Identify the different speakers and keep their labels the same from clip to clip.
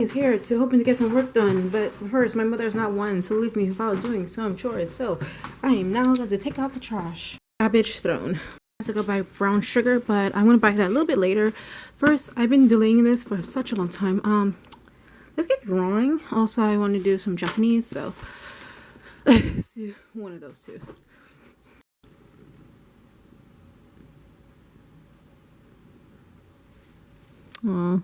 Speaker 1: Is here to hoping to get some work done, but first my mother's not one to leave me without doing some chores, so I am now going to take out the trash. Cabbage thrown. I have to go buy brown sugar, but I'm going to buy that a little bit later. First, I've been delaying this for such a long time. Let's get drawing. Also, I want to do some Japanese, so let's do one of those two. Aww.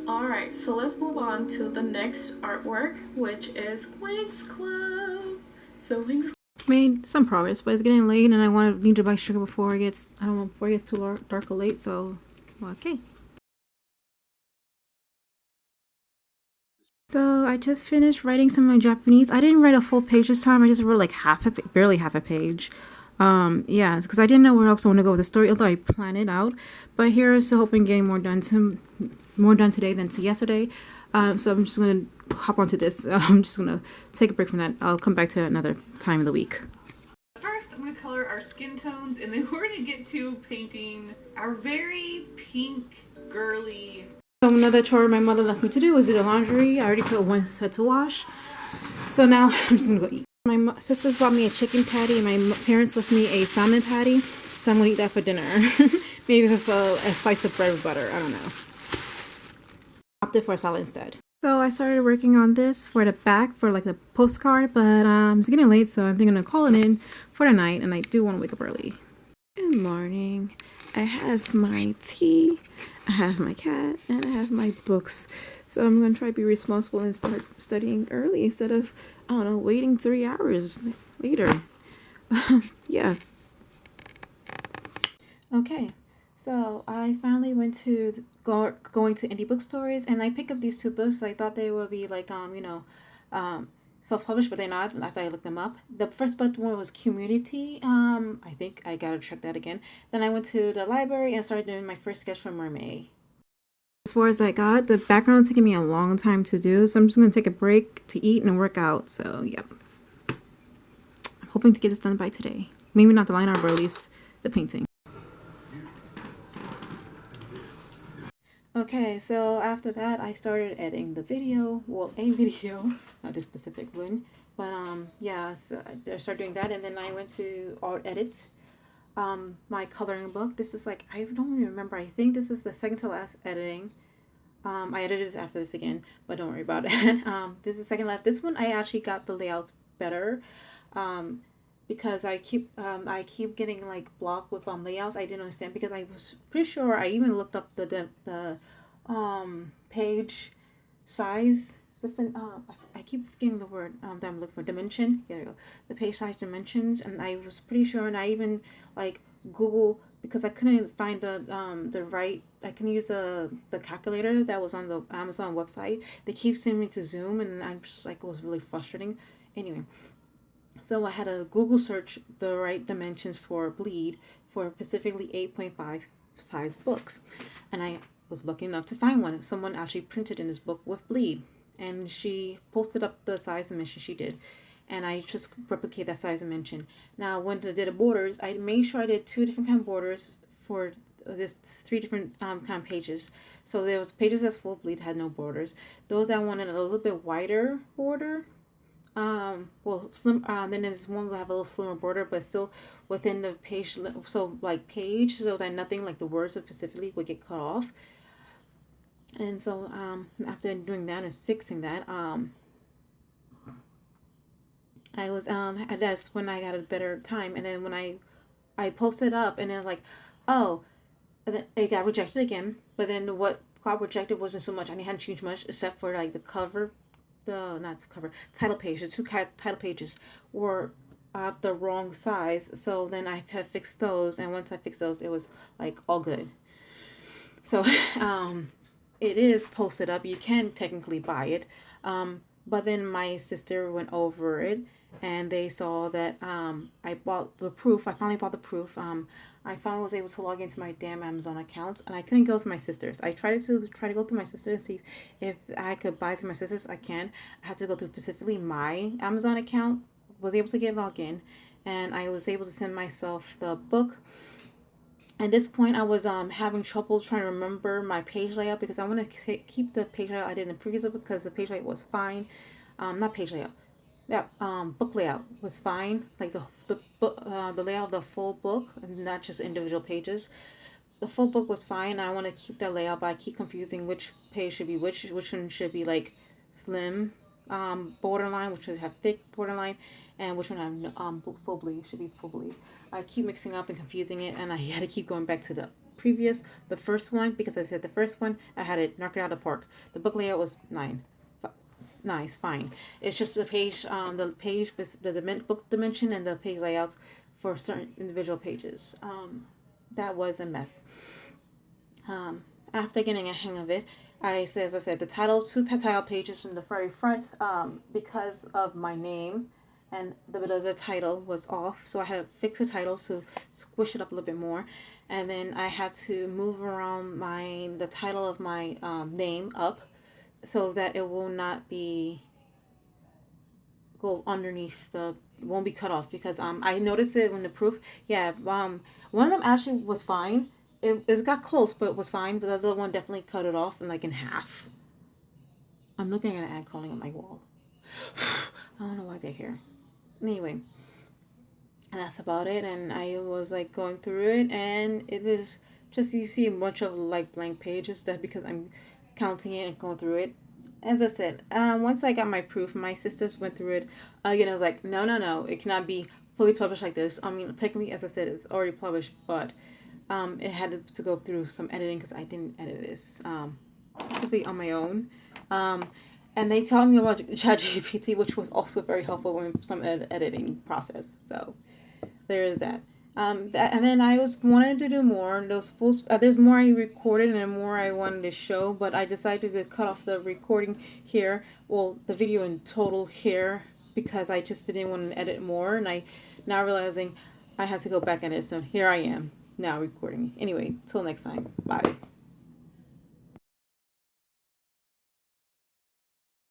Speaker 1: Alright, so let's move on to the next artwork, which is Winx Club. So Winx Club made some progress, but it's getting late and I need to buy sugar before it gets, before it gets too dark or late, so okay. So I just finished writing some of my Japanese. I didn't write a full page this time. I just wrote like barely half a page. Yeah, because I didn't know where else I want to go with the story, although I planned it out. But here's to hoping getting more done today than to yesterday. So I'm just gonna hop onto this. I'm just gonna take a break from that. I'll come back to it another time of the week.
Speaker 2: First, I'm gonna color our skin tones, and then we're gonna get to painting our very pink, girly.
Speaker 1: So another chore my mother left me to do was do the laundry. I already put one set to wash. So now I'm just gonna go eat. My sisters bought me a chicken patty, and my parents left me a salmon patty. So I'm gonna eat that for dinner. Maybe with a slice of bread with butter. I don't know. Opted for a salad instead. So I started working on this for the back for like the postcard, but it's getting late, so I'm thinking of calling in for the night, and I do want to wake up early. Good morning. I have my tea, I have my cat, and I have my books. So I'm going to try to be responsible and start studying early instead of, I don't know, waiting 3 hours later. Yeah. Okay, so I finally went to going to indie bookstores, and I picked up these two books. I thought they would be like, self-published, but they're not after I looked them up. The first book one was Community. I think I gotta check that again. Then I went to the library and started doing my first sketch for Mermaid. As far as I got, the background's taking me a long time to do, so I'm just gonna take a break to eat and work out. So yeah, I'm hoping to get this done by today. Maybe not the line art, but at least the painting. Okay, so after that, I started editing the video. Well, a video, not this specific one, but yeah. So I started doing that, and then I went to art edit. My coloring book. This is like, I don't even remember. I think this is the second to last editing. I edited it after this again, but don't worry about it. This is second last. This one I actually got the layouts better. Because I keep getting like blocked with layouts. I didn't understand because I was pretty sure I even looked up the page size. I keep getting the word that I'm looking for, dimension. There you go. The page size dimensions, and I was pretty sure, and I even like Google because I couldn't find the right. I can use the calculator that was on the Amazon website. They keep sending me to Zoom, and I'm just like, it was really frustrating. Anyway. So I had to Google search the right dimensions for bleed for specifically 8.5 size books. And I was lucky enough to find one. Someone actually printed in this book with bleed. And she posted up the size dimension she did. And I just replicate that size dimension. Now, when I did the borders, I made sure I did 2 different kind of borders for this 3 different kind of pages. So there was pages that's full bleed, had no borders. Those that wanted a little bit wider border, slim, then there's one will have a little slimmer border, but still within the page, so like page, so that nothing like the words specifically would get cut off. And so after doing that and fixing that, I was that's when I got a better time. And then when I posted up, and then like, oh, and then it got rejected again. But then what got rejected wasn't so much, I hadn't changed much except for like the cover, title page. The 2 title pages were the wrong size. So then I had fixed those, and once I fixed those, it was like all good. So it is posted up. You can technically buy it, but then my sister went over it, and they saw that I bought the proof. I finally bought the proof. I finally was able to log into my damn Amazon account, and I couldn't go through my sister's. I tried to go through my sister and see if I could buy through my sister's. I can. I had to go through specifically my Amazon account. Was able to get logged in, and I was able to send myself the book. At this point, I was having trouble trying to remember my page layout because I want to keep the page layout I did in the previous book because the page layout was fine. Not page layout. Yeah, book layout was fine. Like the book, the layout of the full book, and not just individual pages. The full book was fine. I want to keep that layout, but I keep confusing which page should be which one should be like slim, borderline, which should have thick borderline, and which one have full bleed should be full bleed. I keep mixing up and confusing it, and I had to keep going back to the first one, because I said the first one I had it knocked it out of the park. The book layout was nice, fine. It's just the page, book dimension and the page layouts for certain individual pages. That was a mess. After getting a hang of it, as I said, the two title pages in the very front, because of my name, and the bit of the title was off, so I had to fix the title to squish it up a little bit more, and then I had to move around the title of my name up so that it will not go underneath won't be cut off, because I noticed it when the proof, one of them actually was fine. It got close, but it was fine. But the other one definitely cut it off in half. I'm looking at an ad crawling on my wall. I don't know why they're here. Anyway, and that's about it. And I was going through it, and it is just, you see a bunch of blank pages, that because I'm counting it and going through it. As I said, once I got my proof, my sisters went through it again. I was like, no, it cannot be fully published like this. I mean, technically, as I said, it's already published, but it had to go through some editing because I didn't edit this simply on my own. And they taught me about ChatGPT, which was also very helpful in some editing process. So there is that. And then I wanted to do more. There's more I recorded and more I wanted to show, but I decided to cut off the recording here, well, the video in total here, because I just didn't want to edit more, and I now realizing I had to go back and edit. So here I am now recording. Anyway, till next time. Bye.